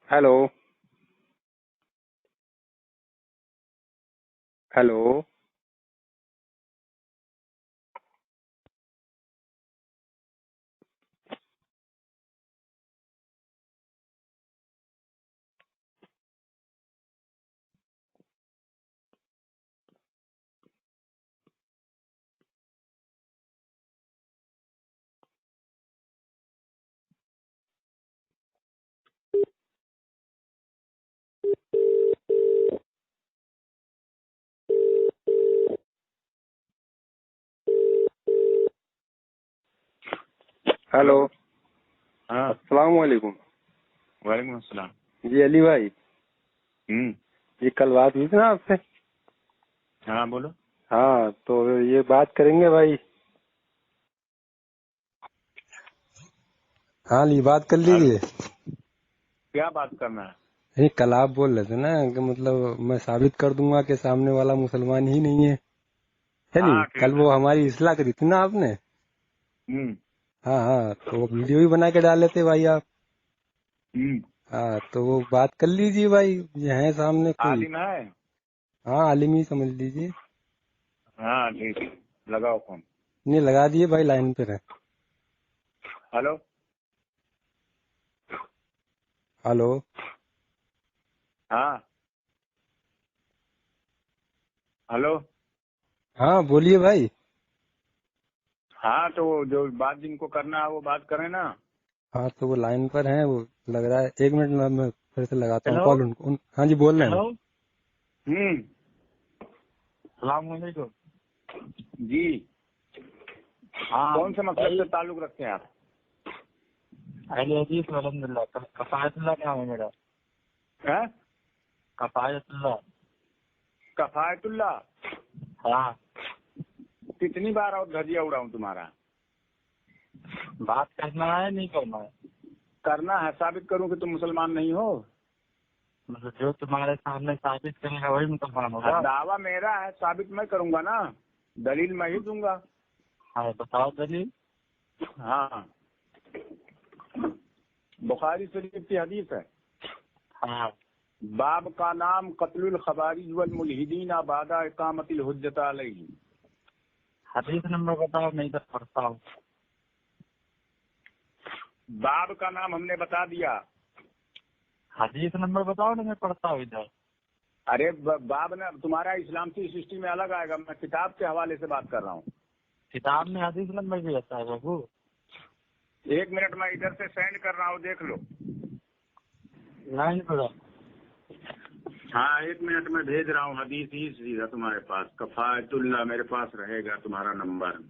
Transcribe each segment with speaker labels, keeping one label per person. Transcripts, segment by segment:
Speaker 1: Hello hello hello
Speaker 2: हाँ,
Speaker 1: अस्सलाम वालेकुम।
Speaker 2: वालेकुम अस्सलाम।
Speaker 1: जी अली भाई, ये कल बात हुई थी ना आपसे?
Speaker 2: हाँ बोलो।
Speaker 1: हाँ, तो ये बात करेंगे भाई। हाँ, ये बात कर लीजिए।
Speaker 2: क्या बात करना है?
Speaker 1: नहीं, कल आप बोल रहे थे ना कि मतलब मैं साबित कर दूंगा कि सामने वाला मुसलमान ही नहीं है नहीं?
Speaker 2: हाँ ठीक
Speaker 1: कल
Speaker 2: है।
Speaker 1: वो हमारी इस्लाह करी थी ना आपने।
Speaker 2: हम्म
Speaker 1: हाँ हाँ, तो वो वीडियो भी बना के डाले थे भाई आप।
Speaker 2: हम्म।
Speaker 1: हाँ, तो वो बात कर लीजिए भाई, ये है सामने कोई।
Speaker 2: आलिम है?
Speaker 1: हाँ, आलिम ही समझ लीजिए।
Speaker 2: हाँ ठीक है, लगाओ फोन।
Speaker 1: नहीं, लगा दिए भाई, लाइन पे रहे।
Speaker 2: हेलो
Speaker 1: हेलो
Speaker 2: हाँ हेलो।
Speaker 1: हाँ, बोलिए भाई।
Speaker 2: हाँ तो जो बात जिनको करना है वो बात करें ना।
Speaker 1: हाँ, तो वो लाइन पर हैं, वो लग रहा है। एक मिनट में मैं फिर से लगाता हूँ
Speaker 2: हेलो
Speaker 1: कॉल उनको हाँ जी, बोल रहे हैं।
Speaker 2: हेलो। सलाम वालेकुम। जी हाँ, कौन से मकसद से ताल्लुक रखते हैं आप?
Speaker 3: अहले हदीस अल्हम्दुलिल्लाह। कफायतुल्लाह नाम है मेरा।
Speaker 2: हैं?
Speaker 3: कफायतुल्लाह।
Speaker 2: कफायतुल्लाह।
Speaker 3: हाँ,
Speaker 2: कितनी बार और धजिया उड़ाऊं तुम्हारा?
Speaker 3: बात करना है नहीं करना है?
Speaker 2: करना है, साबित करूं कि तुम मुसलमान नहीं हो।
Speaker 3: मतलब जो तुम्हारे सामने साबित करेगा वही मुसलमान होगा।
Speaker 2: दावा मेरा है, साबित मैं करूंगा ना, दलील मैं ही दूंगा।
Speaker 3: हाँ, बताओ दलील।
Speaker 2: हाँ, बुखारी शरीफ की हदीस है।
Speaker 3: हाँ,
Speaker 2: बाब का नाम कत्लुल खवारिज वल मुल्हिदीन बादा इकामतिल हुज्जत अलैहि।
Speaker 3: हदीस नंबर बताओ, नहीं तो पढ़ता हूँ।
Speaker 2: बाब का नाम हमने बता दिया।
Speaker 3: हदीस नंबर बताओ ना, मैं पढ़ता हूँ इधर।
Speaker 2: अरे बाब ना, तुम्हारा इस्लाम की सृष्टि में अलग आएगा, मैं किताब के हवाले से बात कर रहा हूँ।
Speaker 3: किताब में हदीस नंबर भी रहता है बाबू।
Speaker 2: एक मिनट, मैं इधर से सेंड कर रहा हूँ, देख लो।
Speaker 3: लाइन पर रहो।
Speaker 2: हाँ, एक मिनट में भेज रहा हूँ, हदीस ही सीधा तुम्हारे पास। कफायतुल्लाह मेरे पास रहेगा तुम्हारा नंबर।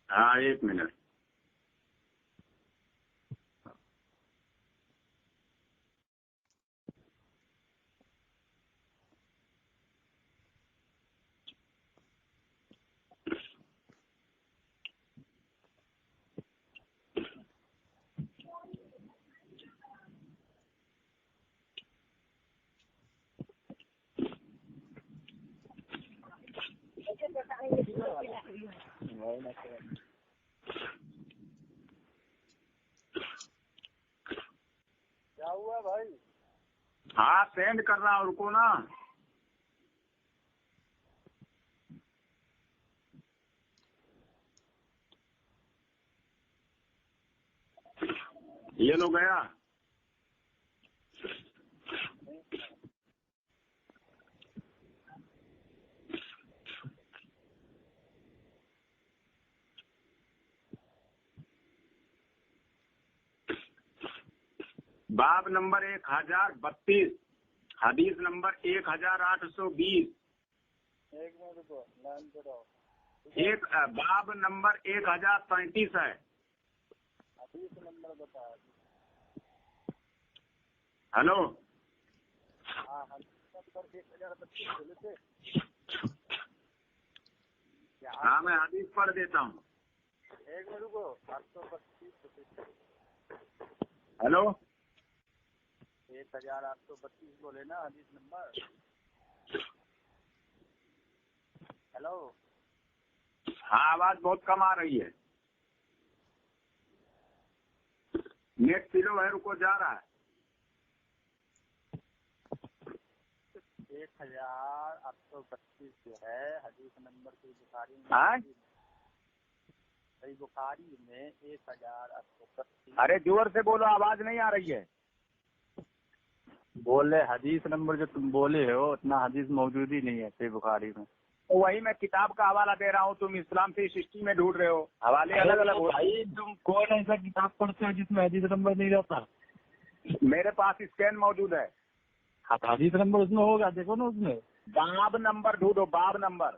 Speaker 2: हाँ, एक मिनट।
Speaker 3: क्या हुआ भाई?
Speaker 2: हाँ, सेंड कर रहा हूँ, रुको ना। ये लो गया। बाब नंबर 1032, हदीस नंबर 1820।
Speaker 3: एक मिनट रुको, लाइन पर रहो।
Speaker 2: एक बाब नंबर 1035 है।
Speaker 3: हदीस नंबर बताओ।
Speaker 2: हेलो
Speaker 3: हाँ, हदीस नंबर 1032 बोले थे।
Speaker 2: हाँ, मैं हदीस पढ़ देता हूँ।
Speaker 3: एक मिनट रुको। 832।
Speaker 2: हेलो
Speaker 3: 1832 बोले ना हदीस नंबर। हेलो
Speaker 2: हाँ, आवाज बहुत कम आ रही है। नेट किलो है, रुको जा रहा है।
Speaker 3: 1832 जो है हदीस नंबर सही बुखारी में,
Speaker 2: हाँ?
Speaker 3: सही बुखारी में 1832।
Speaker 2: अरे जोर से बोलो, आवाज नहीं आ रही है।
Speaker 3: बोले हदीस नंबर जो तुम बोले हो उतना हदीस मौजूद ही नहीं है सही बुखारी में।
Speaker 2: तो वही मैं किताब का हवाला दे रहा हूँ, तुम इस्लाम से सिस्टी में ढूंढ रहे हो, हवाले अलग अलग हो।
Speaker 3: भाई तुम कौन ऐसा किताब पढ़ते हो जिसमें हदीस नंबर नहीं रहता?
Speaker 2: मेरे पास स्कैन मौजूद है।
Speaker 3: हाँ तो हदीस नंबर उसमें होगा, देखो ना उसमें
Speaker 2: बाब नंबर ढूंढो, बाब नंबर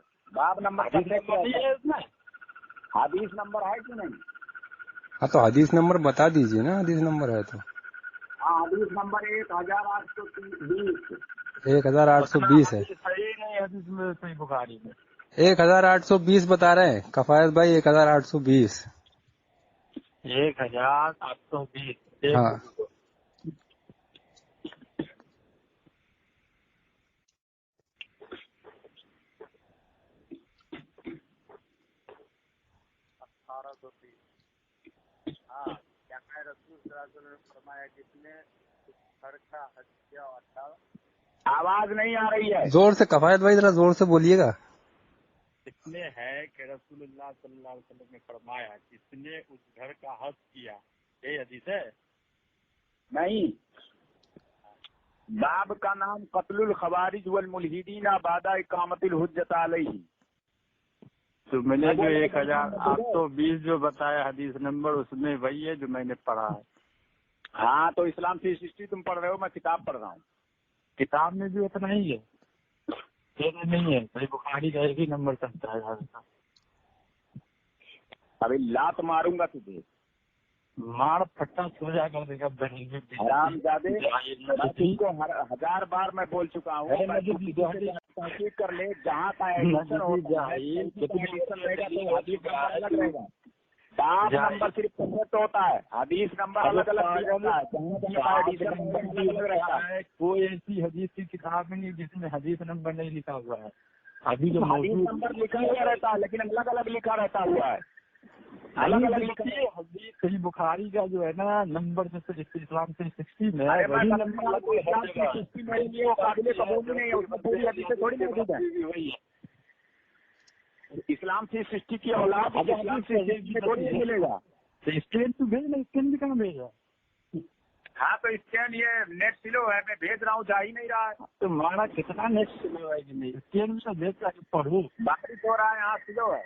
Speaker 3: हदीस नंबर नहीं है उसमें।
Speaker 2: हदीस नंबर है कि नहीं?
Speaker 1: हाँ तो हदीस नंबर बता दीजिए ना, हदीस नंबर है तो।
Speaker 2: हाँ, हदीस नंबर 1820।
Speaker 1: 1820 है।
Speaker 3: सही नहीं हदीस में सही बुखारी में।
Speaker 1: 1820 बता रहे हैं कफायत भाई, 1820।
Speaker 3: 1820।
Speaker 1: हाँ
Speaker 3: हाँ, क्या है रसूल सल्लल्लाहु अलैहि वसल्लम ने फरमाया जिसने घर का हज किया और
Speaker 2: आवाज नहीं आ रही है।
Speaker 1: जोर से कफायत भाई, जरा जोर से बोलिएगा।
Speaker 3: इसमें है कि रसूलुल्लाह सल्लल्लाहु अलैहि वसल्लम ने फरमाया जिसने उस घर का हज किया, ये हदीस है।
Speaker 2: नहीं, बाब का नाम कत्लुल खवारिज वल मुल्हिदीन बादा इकामतिल हुज्जत अलैहि।
Speaker 3: तो मैंने जो 1820 जो बताया हदीस नंबर उसमें वही है जो मैंने पढ़ा है।
Speaker 2: हाँ, तो इस्लाम से हिस्ट्री तुम पढ़ रहे हो, मैं किताब पढ़ रहा हूँ।
Speaker 3: किताब में भी उतना ही है, नहीं है सही बुखारी का एक ही नंबर चलता है।
Speaker 2: अभी लात मारूंगा तुझे,
Speaker 3: मार फट्टा सो जा कर देगा
Speaker 2: हरामजादे। मैं तुमको 1000 बार मैं बोल चुका हूँ, तहकीक कर ले, जहाँ का एडिशन होता है एडिशन रहेगा तो हदीस नंबर अलग रहेगा। बाब नंबर सिर्फ कन्वर्ट होता है, हदीस नंबर अलग अलग होता है, जहाँ का एडिशन अलग अलग रहता है।
Speaker 3: कोई ऐसी हदीस की किताब नहीं जिसमें हदीस नंबर नहीं लिखा हुआ है। अभी जो
Speaker 2: हदीस नंबर लिखा हुआ रहता है लेकिन अलग अलग लिखा रहता हुआ है, अलग अलग लिखा है।
Speaker 3: हदीस सही बुखारी का जो है ना नंबर जैसे इस्लाम से 60 में
Speaker 2: अरे
Speaker 3: वही
Speaker 2: मैं
Speaker 3: नंबर
Speaker 2: इस्लाम की सिस्टी मेरे लिए वो काबिल कबूल ही नहीं है, उसमें पूरी हदीसें थोड़ी मौजूद है।
Speaker 3: वही है।
Speaker 2: इस्लाम की सृष्टि की औलाद इस्लाम से सृष्टि में थोड़ी नहीं मिलेगा।
Speaker 3: तो स्कैन तो भेजना, स्कैन भी कहाँ भेजा?
Speaker 2: हाँ तो स्कैन ये नेट स्लो है, मैं भेज रहा हूँ, जा ही नहीं रहा है।
Speaker 3: तो माना कितना नेट स्लो है कि नहीं, स्कैन भी तो भेज कर पढ़ू।
Speaker 2: बारिश हो रहा है, यहाँ स्लो है।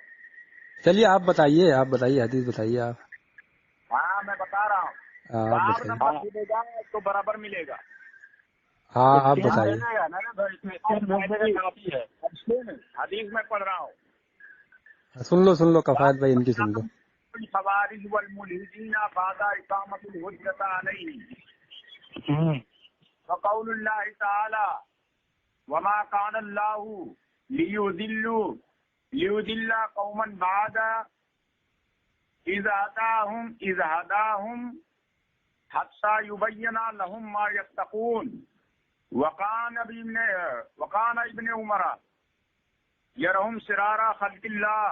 Speaker 1: चलिए आप बताइए हदीस बताइए आप।
Speaker 2: हाँ मैं बता रहा हूँ,
Speaker 1: आप
Speaker 2: बाब
Speaker 1: बताइए।
Speaker 2: नंबर मिलेगा तो बराबर मिलेगा।
Speaker 1: हाँ आप बताइए।
Speaker 2: हदीस में पढ़ रहा हूँ।
Speaker 1: सुन लो कफायत भाई, इनकी सुन लो।
Speaker 2: खवारिज वल मुल्हिदीन बादा इकामतिल हुज्जत अलैहि वक़ौलुल्लाह तआला वमा कान अल्लाहु लियुदिल्ला कौमन बादा इज़ हदाहुम हत्ता युबय्यना लहुम मा यत्तकून वकान इब्न उमर यरहुम सिरारा खल्किल्लाह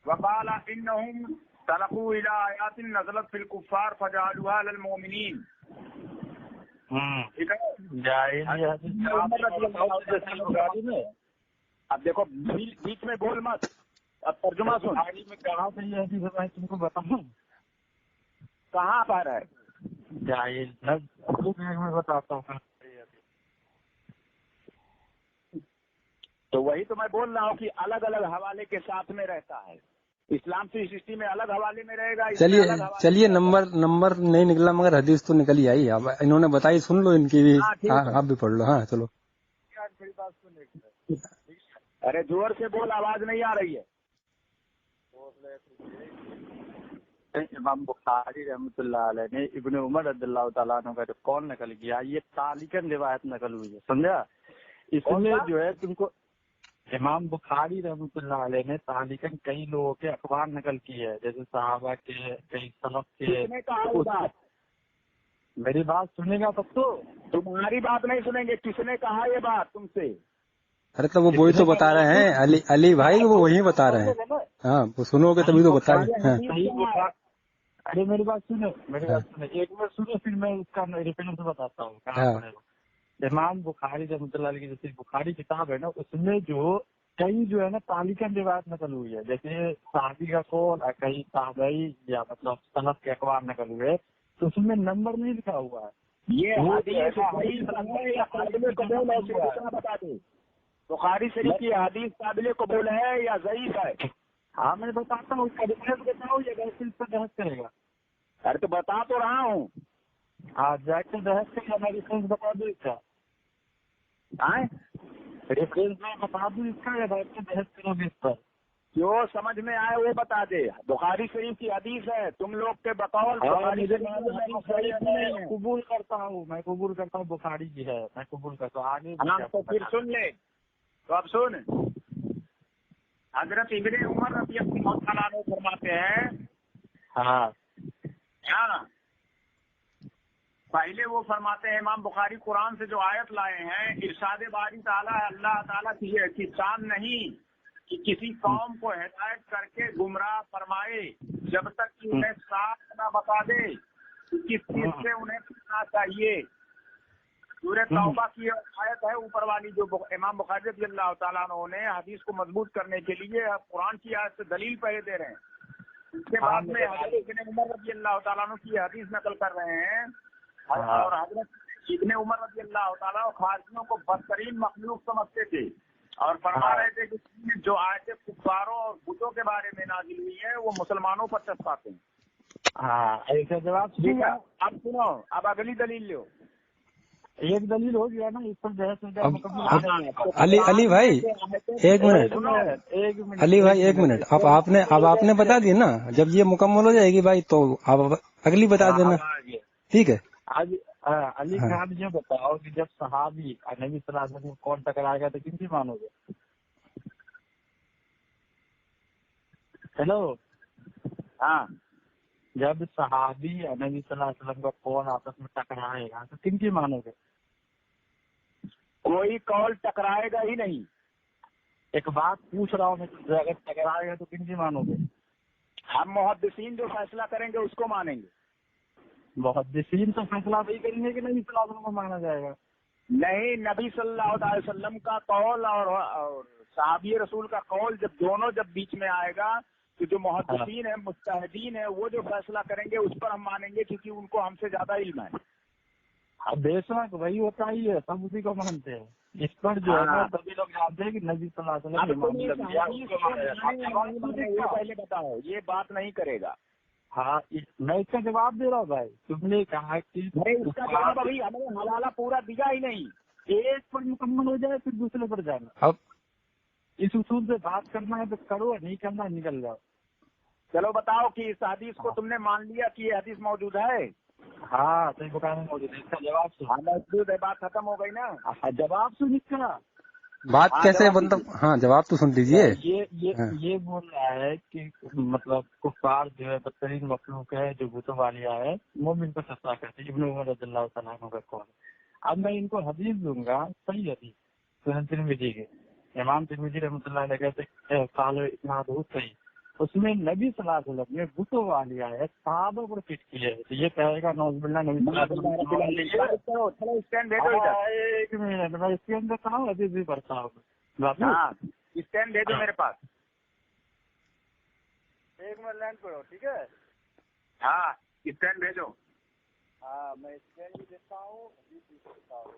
Speaker 2: वक़ाल इन्नहुम तलक़ू इला आयातिन नज़लत फिल कुफ़्फ़ार फजअलूहा लिल मुमिनीन। ठीक है। अब देखो बीच में बोल मत, अब तर्जुमा सुन।
Speaker 3: में कहाँ से ये हदीस है तुमको बताऊं?
Speaker 2: कहाँ पर है?
Speaker 3: जाहिल मैं बताता हूँ।
Speaker 2: तो वही तो मैं बोल रहा हूँ कि अलग अलग हवाले के साथ में रहता है। इस्लाम की सृष्टि में अलग हवाले में रहेगा।
Speaker 1: चलिए नंबर नहीं निकला मगर हदीस तो निकल ही आई। अब इन्होंने बताई, सुन लो इनकी भी। हाँ आप भी पढ़ लो। हाँ चलो।
Speaker 2: अरे जोर से बोल, आवाज नहीं आ रही है।
Speaker 3: इमाम बुखारी रहमतुल्लाह अलैह ने इब्न उमर रज़ियल्लाहु तआला अन्हु का कौन नकल किया, ये तालिकन रिवायत नकल हुई है, समझा? इसमें जो है तुमको इमाम बुखारी रहमतुल्लाह अलैह ने तालिकन कई लोगों के अखबार नकल की है, जैसे सहाबा के, कई सलफ के। मेरी बात सुनेगा तब तो।
Speaker 2: तुम्हारी बात नहीं सुनेंगे, किसने कहा ये बात तुमसे?
Speaker 1: अरे तो वो वही तो बता रहे हैं, अली भाई वो वही बता रहे हैं। हाँ वो सुनोगे तभी तो बताएंगे।
Speaker 3: अरे मेरी बात सुनो, मेरी बात सुनो, एक मिनट सुनो, फिर मैं इसका रेफरेंस बताता हूँ कहाँ
Speaker 1: हाँ
Speaker 3: पड़ेगा। इमाम बुखारी रहमतुल्लाह अलैह की जैसे बुखारी किताब है ना, उसमें जो कई जो है ना तालिकन रिवायत नकल हुई है, जैसे साहबी का कौल, कई ताबई या मतलब सनद के अखबार नकल हुए, तो उसमें नंबर नहीं लिखा हुआ है।
Speaker 2: ये
Speaker 3: वो
Speaker 2: हदीस
Speaker 3: जो है ना,
Speaker 2: सही है या काबिल कबूल है, सिर्फ इतना बता दे। बुखारी शरीफ की हदीस काबिल कबूल है या ज़ईफ है?
Speaker 3: हाँ मैं बताता हूँ, उसका रेफरेंस बताओ, ये वैसे इस पर बहस करेगा।
Speaker 2: अरे तो बता तो रहा हूँ।
Speaker 3: हाँ जाके बहस करेगा, मैं रेफरेंस बता दूँ इसका,
Speaker 2: आए
Speaker 3: रेफरेंस में बता दूँ इसका, या बैठ के बहस करोगे इस पर?
Speaker 2: जो समझ में आए वो बता दे। बुखारी शरीफ की हदीस है, तुम लोग के बकौल बुखारी
Speaker 3: मुझे
Speaker 2: शरीफ की
Speaker 3: मालूम है,
Speaker 2: हदीस ज़ईफ ही नहीं है।
Speaker 3: कबूल करता हूँ, मैं कबूल करता हूँ, बुखारी की है, मैं कबूल करता हूँ। आगे
Speaker 2: हाँ तो फिर सुन ले, तो अब सुन, हजरत इब्ने उमर रज़ी अल्लाह तआला अन्हु फरमाते हैं,
Speaker 3: हाँ
Speaker 2: हाँ, पहले वो फरमाते हैं, इमाम बुखारी कुरान से जो आयत लाए हैं, इरशाद बारी ताला है, अल्लाह ताला की शान नहीं कि किसी कौम को हिदायत करके गुमराह फरमाए जब तक कि उन्हें साफ न बता दे कि किस चीज से उन्हें करना चाहिए। सूरह तौबा की आयत है ऊपर वाली, जो इमाम बुखारी रज़ी अल्लाह तआला अन्हु ने हदीस को मजबूत करने के लिए कुरान की आयत से दलील पहले दे रहे हैं। उसके बाद में हजरत इब्ने उमर रज़ी अल्लाह तआला अन्हु की हदीस नकल कर रहे हैं, और हजरत इब्ने उमर रज़ी अल्लाह तआला खारजियों को बदतरीन मखलूक समझते थे और फरमा रहे थे कि जो आयतें कुफ्फारों और बुतों के बारे में नाजिल हुई है वो मुसलमानों पर चस्पाते हैं।
Speaker 3: हाँ, ऐसा जवाब
Speaker 2: ठीक है,
Speaker 3: सुनिए।
Speaker 2: अब सुनो, अब अगली दलील लो।
Speaker 3: एक दलील हो गया ना, इस पर बहस हो जाए,
Speaker 1: अब अली भाई एक मिनट, अली भाई एक मिनट, अब आपने बता दिया ना, जब ये मुकम्मल हो जाएगी भाई तो आप अगली बता देना, ठीक है।
Speaker 3: आज अली खान ये बताओ कि जब सहाबी नबी सल्लल्लाहु अलैहि वसल्लम को कौन टकराएगा तो किनकी मानोगे? हेलो,
Speaker 2: हाँ,
Speaker 3: जब सहाबी नबी सल्लल्लाहु अलैहि वसल्लम का कौन आपस में टकराएगा तो किनकी मानोगे?
Speaker 2: कोई कौल टकराएगा ही नहीं।
Speaker 3: एक बात पूछ रहा हूँ मैं तुमसे, अगर टकराएगा तो किनकी मानोगे?
Speaker 2: हम मुहद्दिसीन जो फैसला करेंगे उसको मानेंगे।
Speaker 3: मुहद्दिसीन तो फैसला वही करेंगे कि नबी सल्लल्लाहु अलैहि वसल्लम को माना जाएगा?
Speaker 2: नहीं, नबी सल्लल्लाहु अलैहि वसल्लम का कौल और साहबी रसूल का कौल जब बीच में आएगा तो जो मुहद्दिसीन है, मुज्तहिदीन है, वो जो फैसला करेंगे उस पर हम मानेंगे, क्योंकि उनको हमसे ज्यादा इल्म है।
Speaker 3: अब बेशक वही होता ही है, सब उसी को मानते हैं। इस पर जो है ना सभी लोग जानते हैं कि नबी सल्लल्लाहु अलैहि वसल्लम
Speaker 2: ये पहले बताओ, ये बात नहीं करेगा।
Speaker 3: हाँ, मैं इसका जवाब दे रहा हूँ भाई। तुमने कहा कि
Speaker 2: इसका जवाब अभी हमें हवाला पूरा दिया ही नहीं।
Speaker 3: एक पर मुकम्मल हो जाए फिर दूसरे पर जाना।
Speaker 1: अब
Speaker 3: इस उसूल से बात करना है तो करो, नहीं करना निकल जाओ।
Speaker 2: चलो बताओ कि इस हदीस को तुमने मान लिया कि ये हदीस मौजूद है?
Speaker 3: हाँ, सही बुखारी में मौजूद है, इसका जवाब सुन।
Speaker 2: हाँ मौजूद है, बात खत्म हो गई ना।
Speaker 3: जवाब सुन इसका।
Speaker 1: बात
Speaker 2: हाँ,
Speaker 1: कैसे,
Speaker 2: जवाब
Speaker 1: मतलब हाँ जवाब तो सुन लीजिए।
Speaker 3: ये बोल रहा है कि मतलब कुफार जो है बदतरीन मखलूक है, जो भूतों वालिया है, मोमिन पर सस्ता करते इब्ने उमर रज़ियल्लाहु तआला अन्हु का कौल। अब मैं इनको हदीस दूंगा, सही हदीस सुनन तिरमिज़ी के, इमाम तिरमिज़ी रहमतुल्लाह अलैह कहते काल इस्नाद सही, उसमें नबी सल्लल्लाहु अलैहि वसल्लम ने भूतों वालिया है सहाबा पर फिट किया है, तो ये कहेगा नौज़ुबिल्लाह नबी सल्लल्लाहु अलैहि वसल्लम।
Speaker 2: चलो स्टैंड भेजो इधर।
Speaker 3: एक मिनट, मैं इसके अंदर कहा हदीस भी पढ़ता हूँ बाबू।
Speaker 2: हाँ, स्टैंड भेजो मेरे पास।
Speaker 3: एक मिनट लाइन पर हो, ठीक है?
Speaker 2: हाँ, स्टैंड भेजो।
Speaker 3: हाँ, मैं स्टैंड भी देता हूँ, हदीस भी देता हूँ।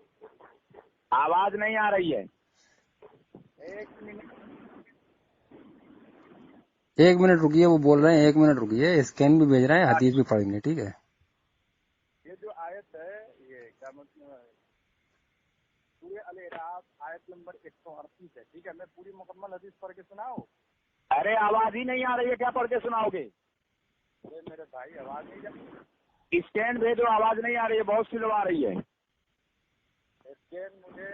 Speaker 2: आवाज नहीं आ रही है।
Speaker 1: एक मिनट रुकिए, वो बोल रहे हैं, एक मिनट रुकिए, स्कैन भी भेज रहे हैं, हदीस भी पढ़ेंगे, ठीक है।
Speaker 3: ये जो आयत है, ये क्या मतलब है, सूरह अल-अराफ आयत नंबर 138 है, ठीक है? मैं पूरी मुकम्मल हदीस पढ़ के सुनाऊं?
Speaker 2: अरे आवाज ही नहीं आ रही है, क्या पढ़ के सुनाओगे?
Speaker 3: अरे मेरे भाई, आवाज नहीं जाती।
Speaker 2: स्टैंड भेजो, आवाज नहीं आ रही है, बहुत स्लो आ रही है।
Speaker 3: स्कैन मुझे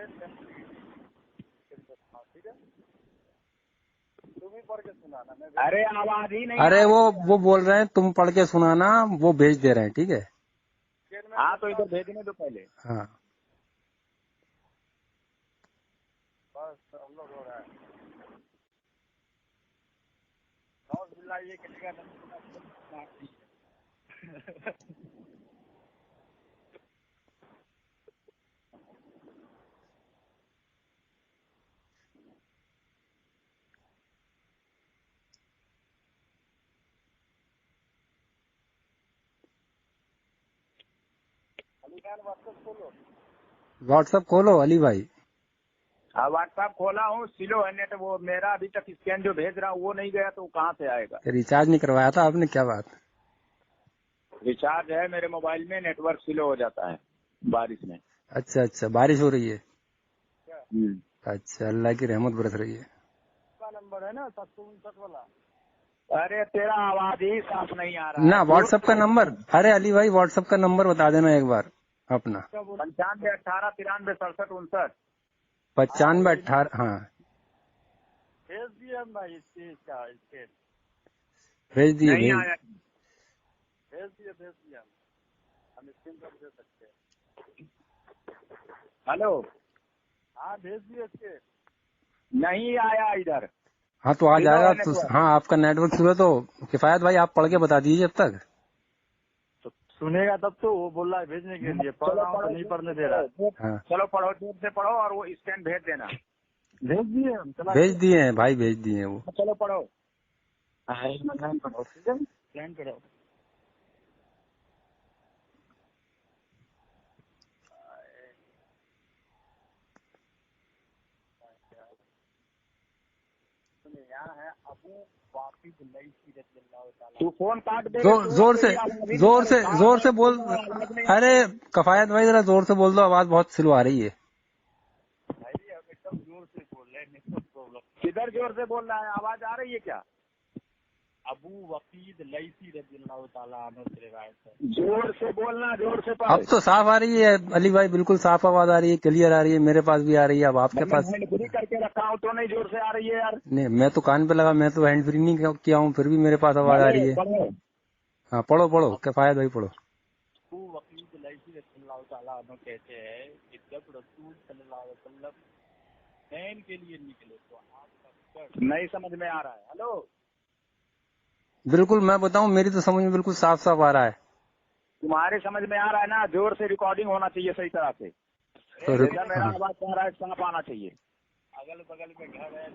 Speaker 3: ठीक है, तुम ही पढ़ के सुनाना। मैं
Speaker 2: अरे आवाज ही नहीं
Speaker 1: अरे
Speaker 2: आ रही है।
Speaker 1: वो बोल रहे हैं तुम पढ़ के सुनाना, वो भेज दे रहे हैं, ठीक है।
Speaker 2: हाँ तो इधर भेजने दो पहले।
Speaker 1: हाँ
Speaker 3: बस अपलोड हो रहा है। ये कहेगा
Speaker 1: व्हाट्सएप खोलो अली भाई।
Speaker 2: हाँ व्हाट्सएप खोला हूँ, स्लो है नेट। वो मेरा अभी तक स्कैन जो भेज रहा हूँ वो नहीं गया, तो कहाँ से आएगा?
Speaker 1: रिचार्ज नहीं करवाया था आपने, क्या बात?
Speaker 2: रिचार्ज है मेरे मोबाइल में, नेटवर्क स्लो हो जाता है बारिश में।
Speaker 1: अच्छा अच्छा, बारिश हो रही है।
Speaker 2: हम्म।
Speaker 1: अच्छा, अल्लाह की रहमत बरस रही है।
Speaker 3: नंबर है ना 759 वाला।
Speaker 2: अरे तेरा आवाज ही साफ नहीं आ रहा
Speaker 1: ना
Speaker 2: है।
Speaker 1: व्हाट्सएप का नंबर, अरे अली भाई व्हाट्सएप का नंबर बता देना एक बार अपना।
Speaker 2: 95 18 93 67 59।
Speaker 1: 95 18, हाँ
Speaker 3: भेज दिए हम भाई इसके
Speaker 1: भेज दिए
Speaker 2: नहीं
Speaker 1: भेज।
Speaker 2: आया।
Speaker 3: भेज दिए हम स्क्रीन पर दे सकते हैं।
Speaker 2: हेलो,
Speaker 3: हाँ भेज दिए इसके।
Speaker 2: नहीं आया इधर।
Speaker 1: हाँ तो आ
Speaker 2: स्लो
Speaker 1: जाएगा
Speaker 2: है
Speaker 1: तो।
Speaker 2: नेटवर्क।
Speaker 1: हाँ आपका नेटवर्क स्लो है तो किफायत भाई आप पढ़ के बता दीजिए जब तक।
Speaker 3: तो सुनेगा तब तो। वो बोल रहा है भेजने के लिए, पढ़ रहा हूँ तो नहीं पढ़ने दे रहा है।
Speaker 1: हाँ
Speaker 2: चलो पढ़ो, जोर से पढ़ो और वो स्कैन भेज देना।
Speaker 3: भेज दिए हम, चला
Speaker 1: भेज दिए हैं भाई, भेज दिए हैं वो।
Speaker 2: चलो पढ़ो।
Speaker 3: पढ़ो, ठीक है स्कैन करो। यहाँ है अबू वाकिद लईसी रज़ियल्लाहु ताला।
Speaker 2: तू फोन काट दे।
Speaker 1: जोर से बोल। अरे कफायत भाई जरा जोर से बोल दो, आवाज बहुत स्लो आ रही है।
Speaker 3: भाई हम एकदम जोर से बोल रहे हैं, नेटवर्क प्रॉब्लम।
Speaker 2: किधर जोर से बोल रहा है? आवाज आ रही है क्या?
Speaker 3: अबू वकीद लईसी रज़ियल्लाहु ताला अन्हु से रिवायत है।
Speaker 2: जोर से बोलना, जोर से पढ़।
Speaker 1: अब तो साफ आ रही है अली भाई, बिल्कुल साफ आवाज आ रही है, क्लियर आ रही है, मेरे पास भी आ रही है। अब आपके पास
Speaker 2: हैंड फ्री करके रखा हूँ तो नहीं जोर से आ रही है यार।
Speaker 1: नहीं, मैं तो कान पे लगा, मैं तो हैंड फ्री नहीं किया हूँ, फिर भी मेरे पास आवाज आ रही है।
Speaker 2: पढ़ो।
Speaker 1: हाँ पढ़ो पढ़ो, किफायत भाई पढ़ो।
Speaker 3: अबू वकीद लईसी रज़ियल्लाहु ताला अन्हु कहते हैं कि जब रसूल सल्लल्लाहु अलैहि वसल्लम नैन के लिए निकले तो आपका
Speaker 2: नहीं समझ में आ रहा है। हेलो,
Speaker 1: बिल्कुल मैं बताऊं, मेरी तो समझ में बिल्कुल साफ साफ आ रहा है।
Speaker 2: तुम्हारे समझ में आ रहा है ना? जोर से रिकॉर्डिंग होना चाहिए सही तरह से।
Speaker 1: तो
Speaker 2: जैसा मेरा आवाज आ रहा है साफ आना चाहिए।
Speaker 3: अगल बगल में घर है।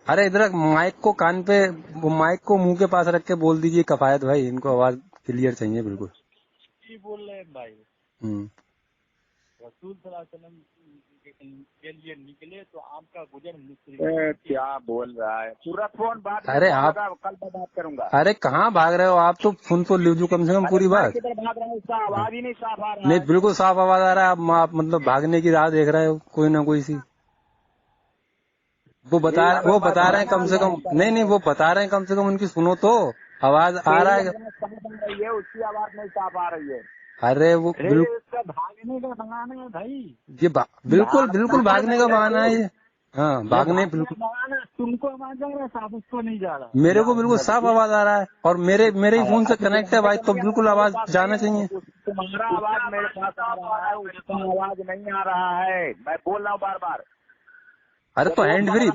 Speaker 1: अरे इधर माइक को कान पे, वो माइक को मुंह के पास रख के बोल दीजिए कफायत भाई, इनको आवाज क्लियर चाहिए बिल्कुल।
Speaker 3: की बोल रहे हैं भाई? रसूल सल्लल्लाहु अलैहि वसल्लम के लिए निकले तो आपका गुजर
Speaker 2: क्या बोल रहा है? पूरा फोन बात में
Speaker 1: अरे
Speaker 2: फोन
Speaker 1: आप,
Speaker 2: लगा, कल मैं बात करूंगा।
Speaker 1: अरे कहाँ भाग रहे हो आप? तो सुन तो लीजिए कम से कम पूरी बात।
Speaker 2: किधर भाग रहा है? उसका आवाज ही नहीं साफ आ रहा
Speaker 1: नहीं
Speaker 2: है।
Speaker 1: बिल्कुल साफ आवाज आ रहा है। आप मतलब भागने की राह देख रहे हो कोई ना कोई सी। वो बता रहे हैं कम से कम, नहीं वो बता रहे हैं कम से कम उनकी सुनो तो। आवाज आ रहा है।
Speaker 2: उसकी आवाज नहीं साफ आ रही है।
Speaker 1: अरे वो बिल्कुल
Speaker 3: इसका भागने का बहाना है भाई।
Speaker 1: ये बिल्कुल भागने का बहाना है ये। हाँ भागने बिल्कुल।
Speaker 3: बहाना तुमको आवाज आ रहा है साफ, उसको नहीं जा रहा।
Speaker 1: मेरे को बिल्कुल साफ आवाज आ रहा है और मेरे ही फोन से कनेक्ट है भाई, तो बिल्कुल आवाज जाना चाहिए।
Speaker 2: तुम्हारा आवाज मेरे पास आ रहा है, उसका आवाज नहीं आ रहा है। मैं बोल रहा हूँ बार बार।
Speaker 1: अरे तो हैंड फ्री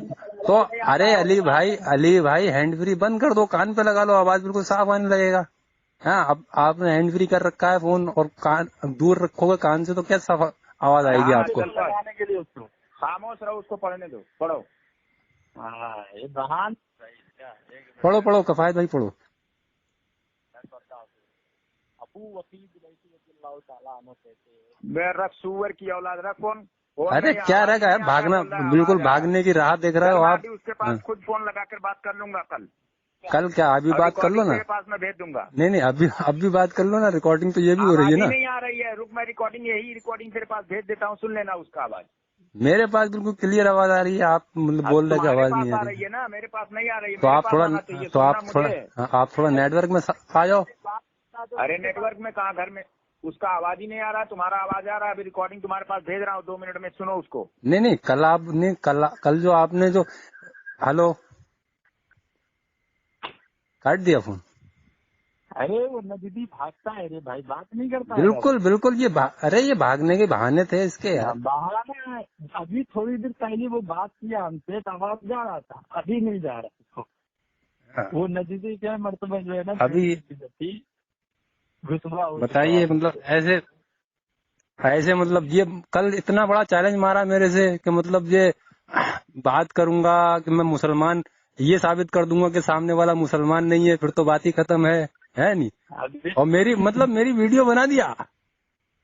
Speaker 1: तो, अरे अली भाई हैंड फ्री बंद कर दो, कान पे लगा लो, आवाज बिल्कुल साफ आने लगेगा। हाँ अब आपने हैंड फ्री कर रखा है फोन और कान दूर रखोगे कान से तो क्या साफ आवाज आएगी आपको?
Speaker 3: लगाने के लिए उसको
Speaker 2: खामोश रहो, उसको पढ़ने दो। पढ़ो।
Speaker 3: हाँ ये बहान
Speaker 1: पढ़ो कफायत भाई पढ़ो।
Speaker 3: अबू वकीद रज़ियल्लाहु ताला अन्हु कहते हैं।
Speaker 2: मैं रख सुअर की औलाद रख फोन।
Speaker 1: अरे क्या रखा है? भागना बिल्कुल भागने की राह देख रहे हो आप।
Speaker 2: उसके पास खुद फोन लगा कर बात कर लूंगा
Speaker 1: कल क्या अभी बात कर लो ना।
Speaker 2: मेरे पास मैं भेज दूंगा।
Speaker 1: नहीं अभी बात कर लो ना, रिकॉर्डिंग तो ये भी हो रही है ना।
Speaker 2: नहीं आ रही है, रुक मैं रिकॉर्डिंग तेरे पास भेज देता हूँ, सुन लेना उसका आवाज।
Speaker 1: मेरे पास बिल्कुल क्लियर आवाज आ रही है, आप मतलब बोल रहे कि आवाज नहीं आ रही
Speaker 2: है ना, मेरे पास नहीं आ रही है।
Speaker 1: तो आप थोड़ा नेटवर्क में आ जाओ।
Speaker 2: अरे नेटवर्क में कहाँ, घर में। उसका आवाज ही नहीं आ रहा, तुम्हारा आवाज आ रहा है। अभी रिकॉर्डिंग तुम्हारे पास भेज रहा हूँ, 2 मिनट में सुनो उसको।
Speaker 1: नहीं कल जो आपने जो, हेलो काट दिया फोन।
Speaker 3: अरे वो नजदी भागता है रे भाई, बात नहीं करता
Speaker 1: बिल्कुल ये ये भागने के बहाने थे इसके यार।
Speaker 3: बहाना। अभी थोड़ी देर पहले वो बात किया हमसे, तो आवाज जा रहा था, अभी नहीं जा रहा।
Speaker 1: हाँ,
Speaker 3: वो नजीदी क्या मर्तबा जो है ना
Speaker 1: अभी
Speaker 3: रुतबा हो चुका
Speaker 1: बताइए
Speaker 3: है।
Speaker 1: मतलब ऐसे ऐसे मतलब ये कल इतना बड़ा चैलेंज मारा मेरे से कि मतलब ये बात करूंगा कि मैं मुसलमान, ये साबित कर दूंगा कि सामने वाला मुसलमान नहीं है, फिर तो बात ही खत्म है नहीं।
Speaker 3: अभी
Speaker 1: और मेरी वीडियो बना दिया,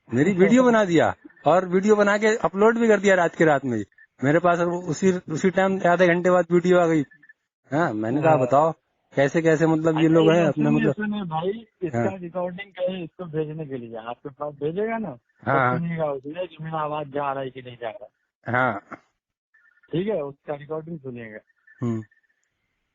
Speaker 1: मेरी वीडियो बना दिया और वीडियो बना के अपलोड भी कर दिया रात की रात में ही। मेरे पास उसी टाइम आधे घंटे बाद वीडियो आ गई। हाँ, मैंने कहा बताओ कैसे कैसे मतलब ये
Speaker 3: अच्छा
Speaker 1: लोग हैं
Speaker 3: ये
Speaker 1: अपने
Speaker 3: सुनिए
Speaker 1: मतलब।
Speaker 3: सुनिए भाई,
Speaker 1: हाँ
Speaker 3: इसका रिकॉर्डिंग कहे इसको भेजने के लिए आपके पास भेजेगा ना, तो
Speaker 1: हाँ
Speaker 3: सुनिएगा उसमें कि मेरा आवाज जा रहा है कि नहीं जा रहा।
Speaker 1: हाँ।
Speaker 3: ठीक है, उसका रिकॉर्डिंग सुनिएगा।
Speaker 1: हम्म,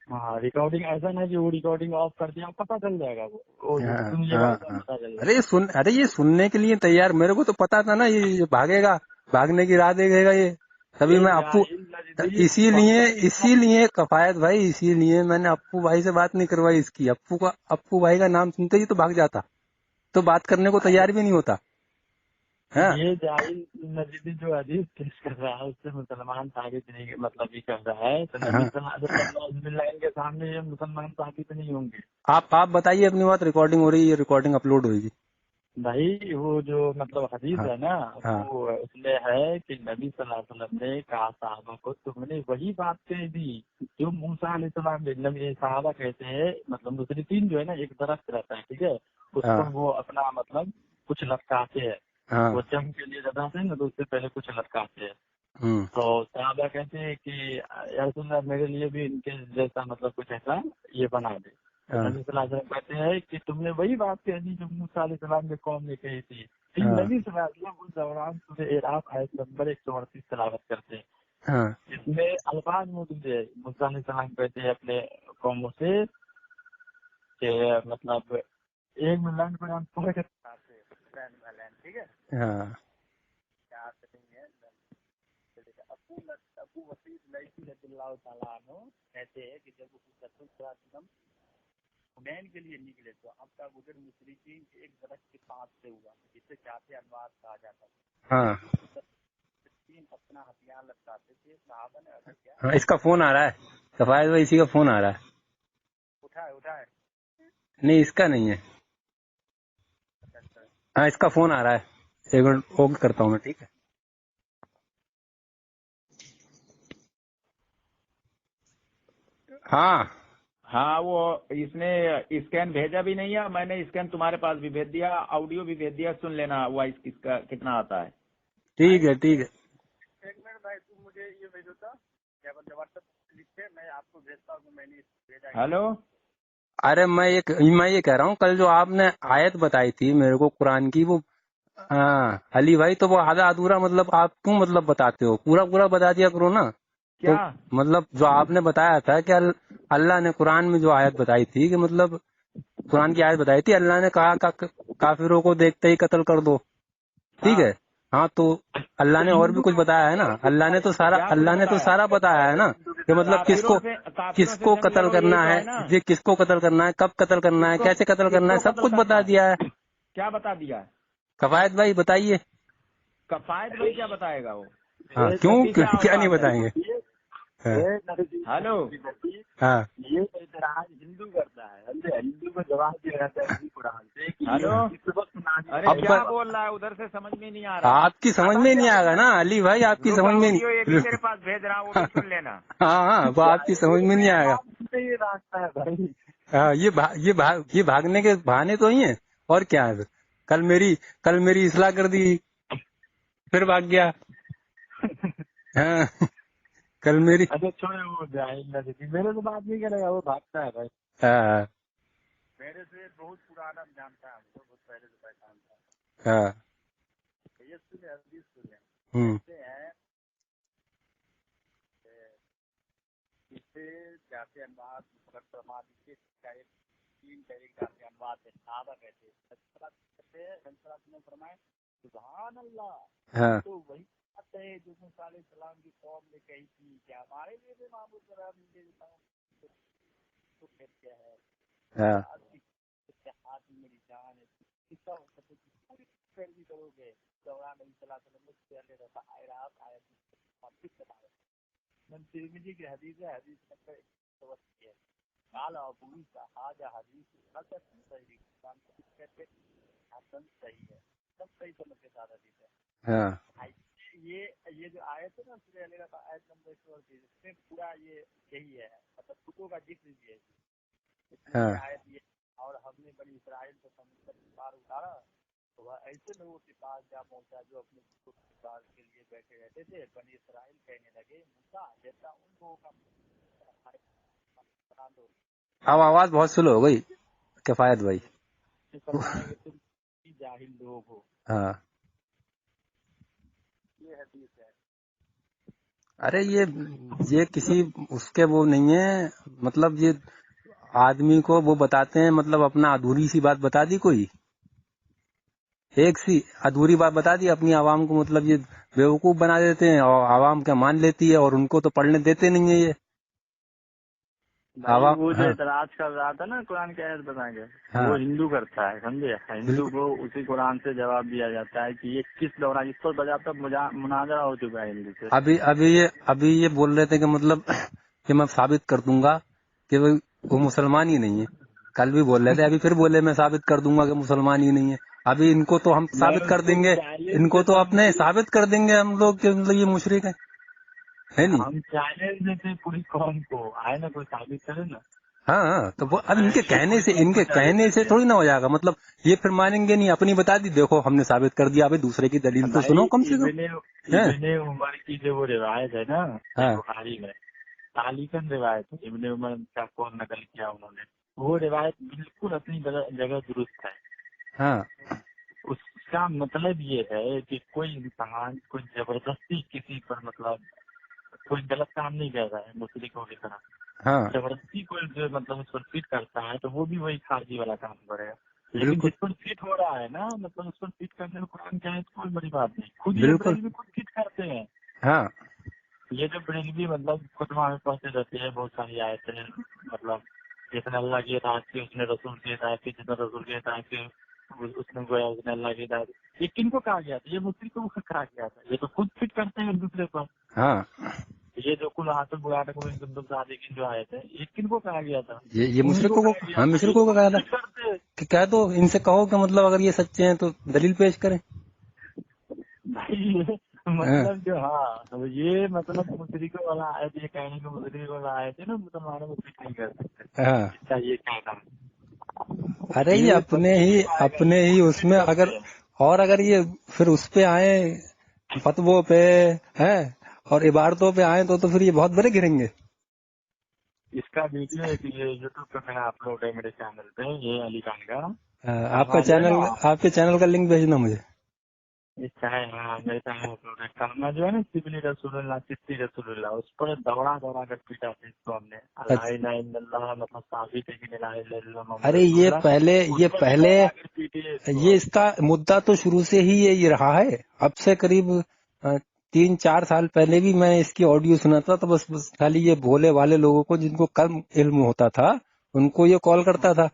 Speaker 3: हाँ, रिकॉर्डिंग ऐसा नहीं कि वो रिकॉर्डिंग ऑफ कर दिया, पता चल जाएगा वो
Speaker 1: हाँ
Speaker 3: सुनिएगा
Speaker 1: हाँ
Speaker 3: तो
Speaker 1: हाँ।
Speaker 3: पता चल
Speaker 1: अरे
Speaker 3: जाएगा।
Speaker 1: ये सुनने के लिए तैयार, मेरे को तो पता था ना ये भागेगा, भागने की राह देखेगा ये। तभी
Speaker 3: ये
Speaker 1: मैं अप्पू,
Speaker 3: जाहिल नजदीक
Speaker 1: इसीलिए
Speaker 3: पंकज
Speaker 1: इसीलिए कफायत भाई, इसीलिए मैंने अप्पू भाई से बात नहीं करवाई इसकी। अप्पू भाई का नाम सुनते ही तो भाग जाता, तो बात करने को तैयार भी नहीं होता। हाँ
Speaker 3: ये जाहिल नजदीक जो हदीस पेश कर रहा है उससे मुसलमान साबित नहीं, मतलब ये कर रहा है तो नबी
Speaker 1: हाँ।
Speaker 3: सल्लल्लाहु अलैहि वसल्लम के सामने ये मुसलमान साबित नहीं होंगे।
Speaker 1: आप बताइए अपनी बात, रिकॉर्डिंग हो रही है, ये रिकॉर्डिंग अपलोड होगी।
Speaker 3: भाई वो जो मतलब हदीस
Speaker 1: हाँ
Speaker 3: है ना,
Speaker 1: हाँ
Speaker 3: वो उसमें है कि नबी सल्लल्लाहु अलैहि वसल्लम ने कहा साहबा को तुमने वही बात कह दी जो मूसा अलैहिस्सलाम ने। नबी साहबा कहते हैं मतलब मुशरिकीन जो है ना, एक दरख्त रहता है ठीक है, उस
Speaker 1: हाँ
Speaker 3: पर वो अपना मतलब कुछ लटकाते हैं। वो
Speaker 1: हाँ।
Speaker 3: जंग के लिए लगाते हैं ना, तो उससे पहले कुछ लटकाते हैं।
Speaker 1: हम्म,
Speaker 3: तो साहबा कहते हैं कि या रसूल अल्लाह मेरे लिए भी इनके जैसा मतलब कुछ ऐसा ये बना दे। तो
Speaker 1: हाँ
Speaker 3: नबी सल्लल्लाहु अलैहि वसल्लम कहते हैं कि तुमने वही बात कह दी जो मूसा अलैहिस्सलाम के कौम ने कही थी। फिर
Speaker 1: हाँ
Speaker 3: नबी सल्लल्लाहु अलैहि वसल्लम उस दौरान सूरह एराफ आयत नंबर 138 तिलावत करते हैं।
Speaker 1: हाँ
Speaker 3: इसमें अल्फाज मौजूद है। मूसा अलैहिस्सलाम कहते हैं अपने कौमों से कि मतलब एक में लैंड पर हम पढ़ के ठीक है
Speaker 1: हाँ
Speaker 3: क्या नहीं है। अबू वसीद लैसी रज़ियल्लाहु ताला अन्हु कहते हैं कि जब रसूल सल्लल्लाहु अलैहि वसल्लम हुनैन के लिए निकले तो आपका गुजर मुशरिकीन के एक दरख्त के पास से हुआ जिसे जाते अनवार कहा जाता था।
Speaker 1: हाँ
Speaker 3: मुशरिकीन अपना हथियार लटकाते थे, सहाबा ने अर्ज किया
Speaker 1: हाँ। इसका फोन आ रहा है, कफायत भाई, इसी का फोन आ रहा है।
Speaker 3: उठाए
Speaker 1: नहीं इसका नहीं है। हाँ इसका फोन आ रहा है, एक मिनट ओके करता हूँ मैं, ठीक है। हाँ
Speaker 2: हाँ, वो इसने स्कैन भेजा भी नहीं है, मैंने स्कैन तुम्हारे पास भी भेज दिया, ऑडियो भी भेज दिया, सुन लेना वॉइस किसका कितना आता है।
Speaker 1: ठीक है ठीक है।
Speaker 3: एक मिनट भाई, तुम मुझे ये भेजो तो क्या बोलते व्हाट्सएप लिख के मैं आपको भेजता हूँ कि मैंने भेजा।
Speaker 2: हेलो,
Speaker 1: अरे मैं ये कह रहा हूँ, कल जो आपने आयत बताई थी मेरे को कुरान की, वो अली भाई, तो वो आधा अधूरा मतलब आप क्यों मतलब बताते हो, पूरा पूरा बता दिया करो ना। तो
Speaker 2: क्या
Speaker 1: मतलब जो आपने बताया था कि अल्लाह ने कुरान में जो आयत बताई थी कि मतलब कुरान की आयत बताई थी, अल्लाह ने कहा काफिरों को देखते ही कत्ल कर दो, ठीक
Speaker 2: हाँ,
Speaker 1: है। हाँ तो अल्लाह ने और भी कुछ बताया है ना,
Speaker 2: क्या कुछ
Speaker 1: अल्लाह ने तो
Speaker 2: बताया?
Speaker 1: सारा बताया है ना कि मतलब
Speaker 2: काफिरों से
Speaker 1: किसको
Speaker 2: जंग
Speaker 1: कत्ल
Speaker 2: लड़ो, यही
Speaker 1: करना
Speaker 2: तो
Speaker 1: है,
Speaker 2: है ना।
Speaker 1: ये किसको कत्ल करना है, कब कत्ल करना है, कैसे कत्ल करना है,
Speaker 2: किसको
Speaker 1: सब
Speaker 2: कत्ल
Speaker 1: कुछ बता
Speaker 2: करना है?
Speaker 1: दिया है।
Speaker 2: क्या बता दिया है?
Speaker 1: कफायत भाई बताइए।
Speaker 2: कफायत भाई क्या बताएगा वो?
Speaker 1: हाँ क्यों
Speaker 2: पीछे आओ
Speaker 1: क्या नहीं
Speaker 2: बात है।
Speaker 1: बताएंगे। हाँ
Speaker 2: हेलो,
Speaker 1: हाँ
Speaker 3: ये एतराज हिंदू करता है, हिंदू को जवाब दिया जाता है इसी कुरान से कि
Speaker 2: हेलो,
Speaker 3: इस वक्त नाजिल
Speaker 2: अरे
Speaker 1: अब
Speaker 2: क्या बोल रहा है उधर से, समझ में नहीं आ रहा।
Speaker 1: आपकी समझ में नहीं आएगा ना अली भाई, आपकी
Speaker 2: रुक,
Speaker 1: समझ में
Speaker 2: ऑडियो ये भी
Speaker 1: नहीं।
Speaker 2: तेरे पास भेज रहा हूँ, वो भी सुन लेना।
Speaker 1: हाँ वो आपकी समझ में नहीं आएगा।
Speaker 3: ये रास्ता है भाई।
Speaker 1: हाँ ये भागने के बहाने तो ही है, और क्या है। कल मेरी इस्लाह कर दी, फिर भाग गया। हाँ कल मेरी
Speaker 3: अच्छा छोड़े, वो जाहिल नजदीक मेरे से बात नहीं करेगा, वो भागता है भाई।
Speaker 1: हाँ
Speaker 3: मेरे से बहुत पुराना जानता है, हमको बहुत पहले से पहचानता
Speaker 1: हाँ
Speaker 3: है। ये सुने हदीस सुने,
Speaker 1: हम्म
Speaker 3: कहते हैं इससे जाते अनुवाद समाज के तीन तरीके जाते अनुवाद है। साहबा कहते हैं फरमाए सुभान अल्लाह,
Speaker 1: हाँ
Speaker 3: तो वही बात है जो मूसा अलैहिस्सलाम की कौम ने कही थी, क्या हमारे लिए भी मामूल करार दीजिए तो कहते हैं
Speaker 1: हाँ
Speaker 3: हाथ में मेरी जान है, किसका पूरी पैरवी करोगे। दौरान नबी सल्लल्लाहु अलैहि वसल्लम से पहले रहता आयरात आयत तिरमिजी की हदीस है, हदीस नंबर 180 है। काल अबूई सहाज हदीस हसन सही कहते हसन सही है, सब सही समझ के साथ हदीस है।
Speaker 1: हाँ
Speaker 3: ये जो आयत है ना सूरह अल का आयत नंबर 130, इसमें पूरा ये यही है, मतलब तुकों का जिक्र भी है इसमें।
Speaker 1: हाँ
Speaker 3: ये आयत ये, और हमने बनी इसराइल को समुद्र के पार उतारा तो वह ऐसे लोगों के पास जा पहुंचा जो अपने पार के लिए बैठे रहते थे। बनी इसराइल कहने लगे मूसा जैसा उन लोगों का बना दो।
Speaker 1: अब आवाज बहुत स्लो हो गई किफायत भाई।
Speaker 3: फरमाएंगे तुम जाहिल लोग हो।
Speaker 1: हाँ
Speaker 3: ये हदीस है।
Speaker 1: अरे ये किसी उसके वो नहीं है, मतलब ये आदमी को वो बताते हैं, मतलब अपना अधूरी सी बात बता दी, कोई एक सी अधूरी बात बता दी अपनी आवाम को, मतलब ये बेवकूफ बना देते हैं और आवाम क्या मान लेती है, और उनको तो पढ़ने देते नहीं है ये
Speaker 3: भाई
Speaker 1: आवाम।
Speaker 3: वो जो
Speaker 1: हाँ
Speaker 3: इतराज कर रहा था ना कुरान की आयत बताएंगे,
Speaker 1: हाँ
Speaker 3: वो हिंदू करता है, समझे। हिंदू को उसी कुरान से जवाब दिया जाता है कि ये किस दौरान, इस पर बजाता मुनाजरा हो चुका है हिंदू से।
Speaker 1: अभी ये बोल रहे थे कि मतलब कि मैं साबित कर दूंगा कि वो मुसलमान ही नहीं है। कल भी बोल रहे थे, अभी फिर बोले मैं साबित कर दूंगा कि मुसलमान ही नहीं है। अभी इनको तो हम
Speaker 3: मैं
Speaker 1: साबित कर
Speaker 3: उसको
Speaker 1: देंगे,
Speaker 3: चैलेंज
Speaker 1: इनको तो
Speaker 3: देता
Speaker 1: अपने
Speaker 3: हूँ,
Speaker 1: साबित कर देंगे हम लोग कि मतलब ये मुशरिक है नहीं।
Speaker 3: हम चैलेंज देते हैं पूरी कौम को, आए ना कोई साबित करे ना।
Speaker 1: हाँ तो वो अब
Speaker 3: ये पूरी कौम को
Speaker 1: इनके
Speaker 3: चैलेंज
Speaker 1: कहने से
Speaker 3: देते हैं।
Speaker 1: थोड़ी ना हो जाएगा, मतलब ये फिर मानेंगे नहीं, अपनी बता दी देखो हमने साबित कर दिया, अभी दूसरे की दलील तो
Speaker 3: भाई
Speaker 1: सुनो कम से कम। है
Speaker 3: इब्ने उमर की जो वो रिवायत है ना सही
Speaker 1: हाँ
Speaker 3: बुखारी में, तालिकन रिवायत है, इब्ने उमर का कौन नकल किया उन्होंने, वो रिवायत बिल्कुल अपनी जगह दुरुस्त है।
Speaker 1: हाँ
Speaker 3: उसका मतलब ये है कि कोई इंसान कोई जबरदस्ती किसी पर, मतलब कोई गलत काम नहीं कर रहा है मुशरिकों की तरह,
Speaker 1: हाँ
Speaker 3: जबरदस्ती कोई जो मतलब उस पर फिट करता है तो वो भी वही खारजी वाला काम करेगा। लेकिन
Speaker 1: बिल्कुल
Speaker 3: जिस पर फिट हो रहा है ना, मतलब उस पर फिट करने में कुरान क्या है, कोई बड़ी बात नहीं, खुद ये
Speaker 1: बिल्कुल।
Speaker 3: बरेलवी खुद फिट करते हैं।
Speaker 1: हाँ
Speaker 3: ये जो बरेलवी मतलब खुतबा में पढ़ते रहते हैं बहुत सारी आयतें, मतलब जिसने अल्लाह की इताअत की उसने रसूल की इताअत की, जिसने रसूल की इताअत की उसने गोया उसने अल्लाह की इताअत की। ये किनको कहा गया था, ये मुश्रिकों को कहा गया था, ये तो खुद फिट करते हैं एक दूसरे पर।
Speaker 1: हाँ
Speaker 3: ये जो कुल हाथ बुलाने को शादी की जो आए थे, ये किनको कहा गया था,
Speaker 1: ये
Speaker 3: उन्हीं को
Speaker 1: मुशरिकों को,
Speaker 3: कहा गया
Speaker 1: हाँ
Speaker 3: था। ये
Speaker 1: मुशरिकों
Speaker 3: तो
Speaker 1: को
Speaker 3: खुद
Speaker 1: कहा था
Speaker 3: फिट करते हैं
Speaker 1: कि कह दो इनसे, कहो कि मतलब अगर ये सच्चे हैं तो दलील पेश करें।
Speaker 3: भाई। ये
Speaker 1: हाँ
Speaker 3: मतलब जो, हाँ तो ये मतलब मुशरिकों वाला आए थे, ये कहने को मुशरिकों वाला आए थे ना, मुसलमानों को फिट नहीं कर सकते,
Speaker 1: हाँ
Speaker 3: इसका ये कहना है।
Speaker 1: अरे ये
Speaker 3: ये बदले में आएगा, ये
Speaker 1: अपने ही
Speaker 3: खुद फिट
Speaker 1: उसमें
Speaker 3: करते
Speaker 1: अगर,
Speaker 3: हैं।
Speaker 1: और अगर ये फिर उस पे आए फतवों पे हैं और इबारतों पे आए तो फिर ये बहुत बड़े गिरेंगे।
Speaker 3: इसका वीडियो एक ये यूट्यूब पे मैंने अपलोड है मेरे चैनल पे, ये अली खान का।
Speaker 1: आपका
Speaker 3: कहना जो है
Speaker 1: चैनल,
Speaker 3: ना,
Speaker 1: आपके चैनल का लिंक भेजना मुझे।
Speaker 3: इस चाहे, हाँ मेरे चैनल अपलोड है, कहना जो है ना सिबली रसूलुल्लाह चिश्ती रसूलुल्लाह, उस पर दौड़ा दौड़ा कर पीटा था इसको हमने। ला इलाहा इल्लल्लाह मतलब साबित है कि ला इलाहा इल्लल्लाह मोहम्मद
Speaker 1: अरे ये
Speaker 3: रसूलुल्लाह, उस पर भी
Speaker 1: पहले
Speaker 3: दौड़ा कर पीटे इसको
Speaker 1: ये
Speaker 3: हम।
Speaker 1: इसका मुद्दा तो शुरू से ही ये रहा है। अब से करीब 3-4 साल पहले भी मैं इसकी ऑडियो सुना था, तो बस खाली ये भोले वाले लोगों को जिनको कम इल्म होता था उनको ये कॉल करता था,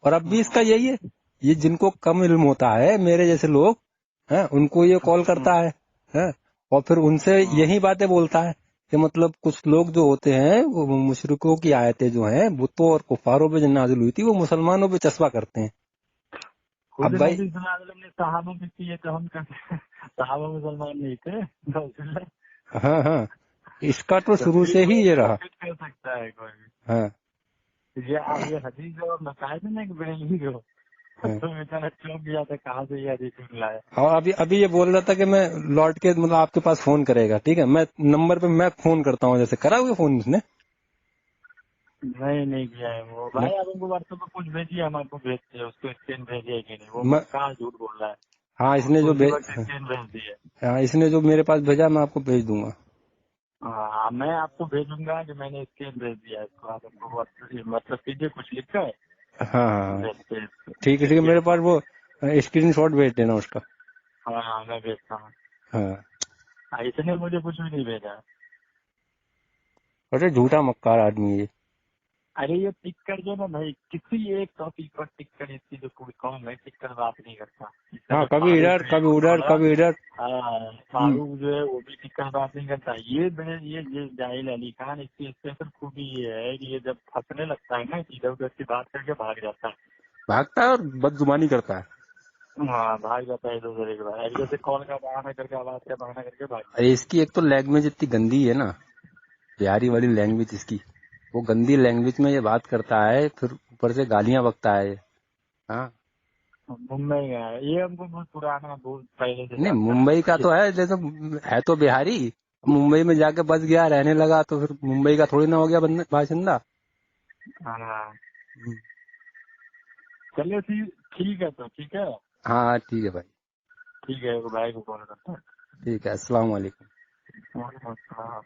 Speaker 1: और अब भी इसका यही है, ये जिनको कम इल्म होता है मेरे जैसे लोग हैं उनको ये कॉल करता है और फिर उनसे यही बातें बोलता है कि मतलब कुछ लोग जो होते हैं वो मुशरिकों की आयतें जो हैं वो तो और कुफारों पे जो नाजिल हुई थी वो मुसलमानों पे चस्पा करते हैं।
Speaker 3: खुद
Speaker 1: अब भाई
Speaker 3: नबी सल्लल्लाहु अलैहि वसल्लम ने सहाबों पे किए तो हम कहते सहाबा मुसलमान नहीं थे, रसूलुल्लाह।
Speaker 1: हाँ हाँ इसका तो
Speaker 3: तो
Speaker 1: शुरू
Speaker 3: फिर
Speaker 1: से ही ये
Speaker 3: कैसे
Speaker 1: रहा।
Speaker 3: फिट कर सकता है कोई भी।
Speaker 1: हाँ
Speaker 3: ये हदीस जो बताए थे ना कि बरेलवी को,
Speaker 1: हाँ
Speaker 3: तो बेचारा चौंक गया था, कहाँ से ये हदीस लाया।
Speaker 1: और अभी अभी ये बोल रहा था कि मैं लौट के मतलब आपके पास फोन करेगा, ठीक है मैं नंबर पे मैं फोन करता हूँ, जैसे करा हुआ फोन इसने।
Speaker 3: नहीं किया है वो
Speaker 1: मैं,
Speaker 3: भाई, आप उनको व्हाट्सएप पर कुछ भेजिए, हम आपको भेजते हैं, उसको स्कैन भेजिए कि नहीं, वो
Speaker 1: मैं
Speaker 3: कहाँ झूठ बोल रहा है।
Speaker 1: हाँ इसने
Speaker 3: उसको
Speaker 1: जो
Speaker 3: उसी वक्त स्कैन भेज दिए।
Speaker 1: हाँ इसने जो मेरे पास भेजा मैं आपको भेज दूंगा।
Speaker 3: हाँ मैं आपको भेजूंगा कि मैंने स्कैन भेज दिया है इसको, आप हमको व्हाट्सएप कीजिए कुछ लिख कर,
Speaker 1: हाँ हाँ
Speaker 3: हम
Speaker 1: हाँ,
Speaker 3: भेजते हैं इसको।
Speaker 1: ठीक है
Speaker 3: देखिए
Speaker 1: मेरे
Speaker 3: इसको।
Speaker 1: पास वो स्क्रीन शॉट भेज देना उसका।
Speaker 3: हाँ मैं भेजता हूँ।
Speaker 1: हाँ
Speaker 3: इसने मुझे कुछ भी नहीं भेजा।
Speaker 1: अरे झूठा मक्कार आदमी है ये।
Speaker 3: अरे ये टिक कर दो ना भाई, किसी एक टॉपिक पर टिक कर, इसकी जो कोई कौन है टिक कर बात नहीं करता।
Speaker 1: हाँ, कभी इधर कभी उधर कभी इधर।
Speaker 3: फारूक जो है वो भी टिक कर बात नहीं करता। ये जाहिल अली खान, इसकी स्पेशल खूबी ये है कि ये जब फंसने लगता है ना, इधर उधर की बात करके भाग जाता है।
Speaker 1: भागता है और बदजुबानी करता है।
Speaker 3: हाँ, भाग जाता है इधर उधर के बाद, जैसे कॉल का बहाना करके, आवाज का बहाना करके भाग जाता
Speaker 1: अरे इसकी एक तो लैंग्वेज इतनी गंदी है ना, बिहारी वाली लैंग्वेज इसकी, वो गंदी लैंग्वेज में ये बात करता है, फिर ऊपर से गालियां बकता है। हाँ,
Speaker 3: है। मुंबई का है ये, हमको बहुत पुराना, बहुत पहले से
Speaker 1: नहीं
Speaker 3: जानता
Speaker 1: मुंबई का
Speaker 3: है।
Speaker 1: तो है, जैसे है तो बिहारी, मुंबई में जाके बस गया, रहने लगा, तो फिर मुंबई का थोड़ी ना हो गया बाशिंदा।
Speaker 3: हाँ, चलिए ठीक है, तो ठीक है,
Speaker 1: हाँ ठीक है भाई,
Speaker 3: ठीक है, भाई को कॉल करता
Speaker 1: ठीक है, अस्सलाम वालेकुम।
Speaker 3: है।